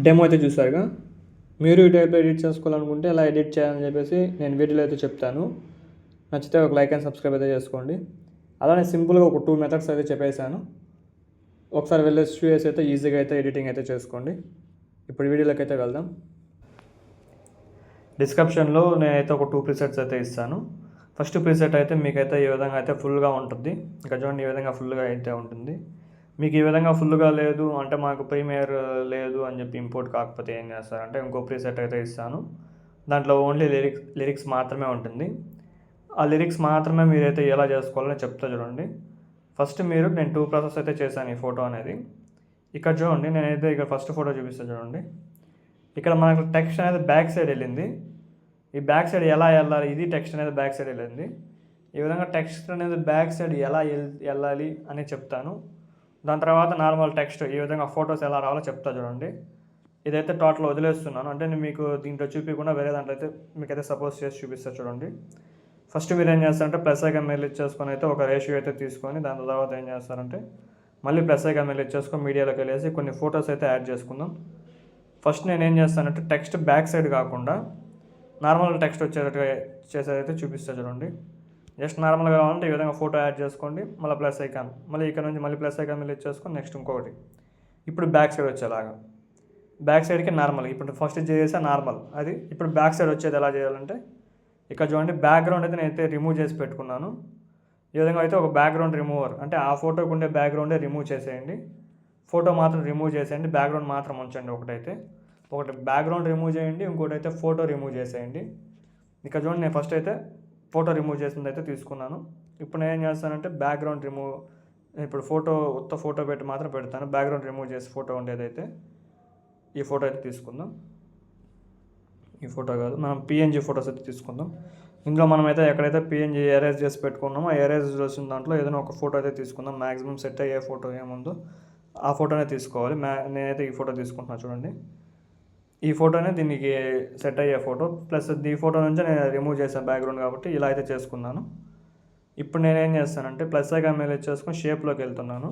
Demo అయితే చూసారుగా. మీరు ఈ టైప్లో ఎడిట్ చేసుకోవాలనుకుంటే ఎలా ఎడిట్ చేయాలని చెప్పేసి నేను వీడియోలో అయితే చెప్తాను. నచ్చితే ఒక లైక్ అండ్ సబ్స్క్రైబ్ అయితే చేసుకోండి. అలానే సింపుల్గా ఒక 2 మెథడ్స్ అయితే చెప్పేశాను. ఒకసారి వెళ్ళేసి చూసి అయితే ఈజీగా అయితే ఎడిటింగ్ అయితే చేసుకోండి. ఇప్పుడు వీడియోలోకి అయితే వెళ్దాం. డిస్క్రిప్షన్లో నేనైతే ఒక 2 ప్రీసెట్స్ అయితే ఇస్తాను. ఫస్ట్ ప్రీసెట్ అయితే మీకైతే ఈ విధంగా అయితే ఫుల్గా ఉంటుంది. ఇంకా చూడండి, ఈ విధంగా ఫుల్గా అయితే ఉంటుంది. మీకు ఈ విధంగా ఫుల్గా లేదు అంటే మాకు ప్రీమియర్ లేదు అని చెప్పి ఇంపోర్ట్ కాకపోతే ఏం చేస్తారంటే ఇంకో ప్రీసెట్ అయితే ఇస్తాను. దాంట్లో ఓన్లీ లిరిక్స్ మాత్రమే ఉంటుంది. ఆ లిరిక్స్ మాత్రమే మీరైతే ఎలా చేసుకోవాలని చెప్తా చూడండి. ఫస్ట్ నేను 2 ప్రాసెస్ అయితే చేశాను ఈ ఫోటో అనేది. ఇక్కడ చూడండి, నేనైతే ఇక్కడ ఫస్ట్ ఫోటో చూపిస్తాను చూడండి. ఇక్కడ మనకు టెక్స్ట్ అనేది బ్యాక్ సైడ్ వెళ్ళింది. ఈ బ్యాక్ సైడ్ ఎలా వెళ్ళాలి, ఇది టెక్స్ట్ అనేది బ్యాక్ సైడ్ వెళ్ళింది. ఈ విధంగా టెక్స్ట్ అనేది బ్యాక్ సైడ్ ఎలా వెళ్ళాలి అని చెప్తాను. దాని తర్వాత నార్మల్ టెక్స్ట్ ఈ విధంగా ఫొటోస్ ఎలా రావాలో చెప్తా చూడండి. ఇదైతే టోటల్ వదిలేస్తున్నాను, అంటే నేను మీకు దీంట్లో చూపించకుండా వేరే దాంట్లో అయితే మీకైతే సపోజ్ చేసి చూపిస్తా చూడండి. ఫస్ట్ మీరు ఏం చేస్తారంటే ప్లస్ ఐకాన్ మీద క్లిక్ చేసుకొని అయితే ఒక రేషియో అయితే తీసుకొని దాని తర్వాత ఏం చేస్తారంటే మళ్ళీ ప్లస్ ఐకాన్ మీద క్లిక్ చేసుకొని మీడియాలోకి వెళ్ళేసి కొన్ని ఫొటోస్ అయితే యాడ్ చేసుకుందాం. ఫస్ట్ నేను ఏం చేస్తానంటే టెక్స్ట్ బ్యాక్ సైడ్ కాకుండా నార్మల్ టెక్స్ట్ వచ్చేటట్టుగా చేసేదైతే చూపిస్తా చూడండి. జస్ట్ నార్మల్గా కావాలంటే ఈ విధంగా ఫోటో యాడ్ చేసుకోండి, మళ్ళీ ప్లస్ ఐకాన్, మళ్ళీ ఇక్కడ నుంచి మళ్ళీ ప్లస్ ఐకాన్ మీద చేసుకొని నెక్స్ట్ ఇంకొకటి. ఇప్పుడు బ్యాక్ సైడ్ వచ్చేలాగా, బ్యాక్ సైడ్కి నార్మల్. ఇప్పుడు ఫస్ట్ చేసే నార్మల్ అది. ఇప్పుడు బ్యాక్ సైడ్ వచ్చేది ఎలా చేయాలంటే ఇక్కడ చూడండి, బ్యాక్గ్రౌండ్ అయితే నేనైతే రిమూవ్ చేసి పెట్టుకున్నాను. ఈ విధంగా అయితే ఒక బ్యాక్గ్రౌండ్ రిమూవర్, అంటే ఆ ఫోటోకి ఉండే బ్యాక్గ్రౌండే రిమూవ్ చేసేయండి. ఫోటో మాత్రం రిమూవ్ చేసేయండి, బ్యాక్గ్రౌండ్ మాత్రం ఉంచండి. ఒకటి బ్యాక్గ్రౌండ్ రిమూవ్ చేయండి, ఇంకోటి అయితే ఫోటో రిమూవ్ చేసేయండి. ఇక్కడ చూడండి, నేను ఫస్ట్ అయితే ఫోటో రిమూవ్ చేసింది అయితే తీసుకున్నాను. ఇప్పుడు నేను ఏం చేస్తానంటే బ్యాక్గ్రౌండ్ రిమూవ్, ఇప్పుడు ఫోటో పెట్టి మాత్రం పెడతాను. బ్యాక్గ్రౌండ్ రిమూవ్ చేసి ఫోటో ఉండేదైతే ఈ ఫోటో అయితే తీసుకుందాం. ఈ ఫోటో కాదు, మనం పిఎన్జీ ఫొటోస్ అయితే తీసుకుందాం. ఇందులో మనమైతే ఎక్కడైతే పిఎన్జీ ఎరేజ్ చేసి పెట్టుకున్నామో ఆ ఎరేజ్ చేసిన దాంట్లో ఏదైనా ఒక ఫోటో అయితే తీసుకుందాం. మ్యాక్సిమం సెట్ అయ్యే ఫోటో ఏముందో ఆ ఫోటోనే తీసుకోవాలి. నేనైతే ఈ ఫోటో తీసుకుంటున్నాను చూడండి. ఈ ఫోటోనే దీనికి సెట్ అయ్యే ఫోటో, ప్లస్ ఈ ఫోటో నుంచి నేను రిమూవ్ చేశాను బ్యాక్గ్రౌండ్ కాబట్టి ఇలా అయితే చేసుకున్నాను. ఇప్పుడు నేనేం చేస్తానంటే ప్లస్ ఐకాన్ మీద చేసుకొని షేప్లోకి వెళ్తున్నాను.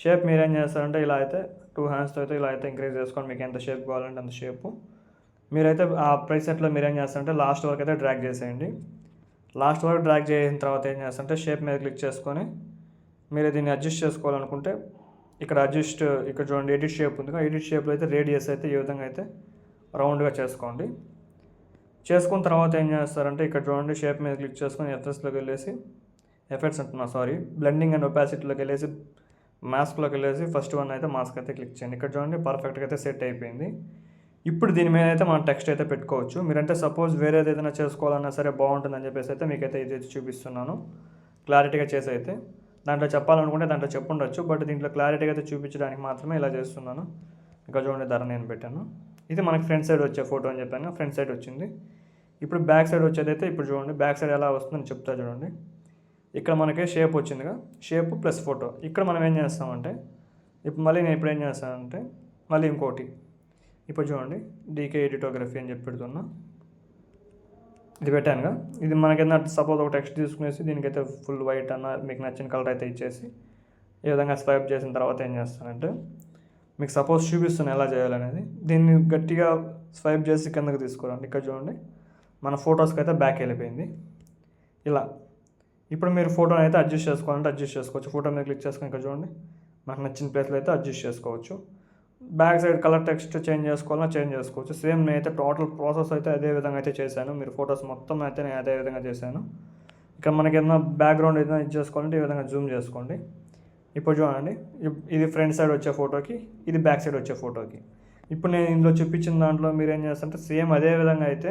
షేప్ మీరేం చేస్తారంటే ఇలా అయితే 2 హ్యాండ్స్తో అయితే ఇలా అయితే ఇంక్రీజ్ చేసుకొని మీకు ఎంత షేప్ కావాలంటే అంత షేపు మీరైతే ఆ ప్రీసెట్లో మీరేం చేస్తారంటే లాస్ట్ వరకు అయితే డ్రాగ్ చేసేయండి. లాస్ట్ వరకు డ్రాగ్ చేసిన తర్వాత ఏం చేస్తారంటే షేప్ మీద క్లిక్ చేసుకొని మీరు దీన్ని అడ్జస్ట్ చేసుకోవాలనుకుంటే ఇక్కడ చూడండి ఎడిట్ షేప్ ఉంది. ఎడిట్ షేప్లో అయితే రేడియస్ అయితే ఈ విధంగా అయితే రౌండ్గా చేసుకోండి. చేసుకున్న తర్వాత ఏం చేస్తారంటే ఇక్కడ చూడండి షేప్ మీద క్లిక్ చేసుకొని బ్లెండింగ్ అండ్ ఒపాసిటీలోకి వెళ్ళేసి మాస్క్లోకి వెళ్ళేసి ఫస్ట్ వన్ అయితే మాస్క్ అయితే క్లిక్ చేయండి. ఇక్కడ చూడండి పర్ఫెక్ట్గా అయితే సెట్ అయిపోయింది. ఇప్పుడు దీని మీద అయితే మనం టెక్స్ట్ అయితే పెట్టుకోవచ్చు. మీరంటే సపోజ్ వేరేది ఏదైనా చేసుకోవాలన్నా సరే బాగుంటుందని చెప్పేసి అయితే మీకైతే ఇది చూపిస్తున్నాను క్లారిటీగా చేసి అయితే. దాంట్లో చెప్పాలనుకుంటే దాంట్లో చెప్పుండొచ్చు, బట్ దీంట్లో క్లారిటీగా అయితే చూపించడానికి మాత్రమే ఇలా చేస్తున్నాను. ఇంకా చూడండి ధర నేను పెట్టాను. ఇది మనకి ఫ్రంట్ సైడ్ వచ్చే ఫోటో అని చెప్పాను, ఫ్రంట్ సైడ్ వచ్చింది. ఇప్పుడు బ్యాక్ సైడ్ వచ్చేదైతే ఇప్పుడు చూడండి బ్యాక్ సైడ్ ఎలా వస్తుందని చెప్తా చూడండి. ఇక్కడ మనకి షేప్ వచ్చిందిగా, షేప్ ప్లస్ ఫోటో. ఇక్కడ మనం ఏం చేస్తామంటే ఇప్పుడు ఏం చేస్తానంటే మళ్ళీ ఇంకోటి. ఇప్పుడు చూడండి డీకే ఎడిటోగ్రఫీ అని చెప్పి పెడుతున్నా, ఇది పెట్టానుగా. ఇది మనకైనా సపోజ్ ఒక టెక్స్ట్ తీసుకునేసి దీనికైతే ఫుల్ వైట్ అన్న మీకు నచ్చిన కలర్ అయితే ఇచ్చేసి ఈ విధంగా స్వైప్ చేసిన తర్వాత ఏం చేస్తానంటే మీకు సపోజ్ చూపిస్తాను ఎలా చేయాలనేది. దీన్ని గట్టిగా స్వైప్ చేసి కిందకి తీసుకురండి. ఇక్కడ చూడండి మన ఫొటోస్కి అయితే బ్యాక్ వెళ్ళిపోయింది ఇలా. ఇప్పుడు మీరు ఫోటోని అయితే అడ్జస్ట్ చేసుకోవాలంటే అడ్జస్ట్ చేసుకోవచ్చు. ఫోటో మీద క్లిక్ చేసుకొని ఇక్కడ చూడండి మనకు నచ్చిన ప్లేస్లో అయితే అడ్జస్ట్ చేసుకోవచ్చు. Back side colour text change చేసుకోవాలన్నా చేంజ్ చేసుకోవచ్చు. సేమ్ నేనైతే టోటల్ ప్రాసెస్ అయితే అదే విధంగా అయితే చేశాను. మీరు ఫొటోస్ మొత్తం అయితే నేను అదే విధంగా చేశాను. ఇక్కడ మనకి ఏదైనా బ్యాక్గ్రౌండ్ ఏదైనా ఇది చేసుకోవాలంటే ఈ విధంగా జూమ్ చేసుకోండి. ఇప్పుడు చూడండి ఇది ఫ్రంట్ సైడ్ వచ్చే ఫోటోకి, ఇది బ్యాక్ సైడ్ వచ్చే ఫోటోకి. ఇప్పుడు నేను ఇందులో చూపించిన దాంట్లో మీరు ఏం చేస్తారంటే సేమ్ అదే విధంగా అయితే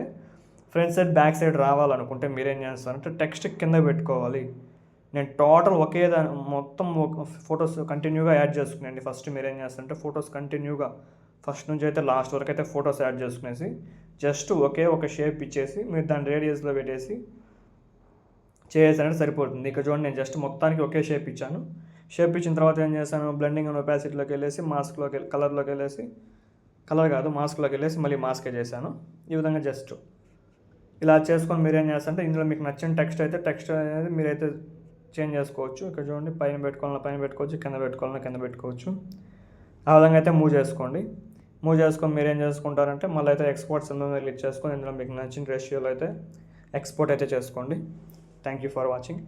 ఫ్రంట్ సైడ్ బ్యాక్ సైడ్ రావాలనుకుంటే మీరేం చేస్తారంటే టెక్స్ట్ కింద పెట్టుకోవాలి. నేను టోటల్ మొత్తం ఫొటోస్ కంటిన్యూగా యాడ్ చేసుకునేయండి. ఫస్ట్ మీరు ఏం చేస్తారంటే ఫొటోస్ కంటిన్యూగా ఫస్ట్ నుంచి అయితే లాస్ట్ వరకు అయితే ఫొటోస్ యాడ్ చేసుకునేసి జస్ట్ ఒక షేప్ ఇచ్చేసి మీరు దాన్ని రేడియస్లో పెట్టేసి చేసేసరికి సరిపోతుంది. ఇక్కడ చూడండి నేను జస్ట్ మొత్తానికి ఒకే షేప్ ఇచ్చాను. షేప్ ఇచ్చిన తర్వాత ఏం చేశాను, బ్లెండింగ్ అండ్ ఒపాసిటీలోకి వెళ్ళేసి మాస్క్లోకి వెళ్ళేసి మళ్ళీ మాస్కే చేశాను. ఈ విధంగా జస్ట్ ఇలా చేసుకొని మీరేం చేస్తారంటే ఇందులో మీకు నచ్చిన టెక్స్ట్ అనేది మీరైతే చేంజ్ చేసుకోవచ్చు. ఇక్కడ చూడండి పైన పెట్టుకోవచ్చు, కింద పెట్టుకోవచ్చు. ఆ విధంగా అయితే మూవ్ చేసుకొని మీరు ఏం చేసుకుంటారంటే మళ్ళీ అయితే ఎక్స్పోర్ట్ సింబల్ మీద క్లిక్ చేసుకొని ఇందులో మీకు నచ్చిన రేషియోలో అయితే ఎక్స్పోర్ట్ అయితే చేసుకోండి. Thank you for watching.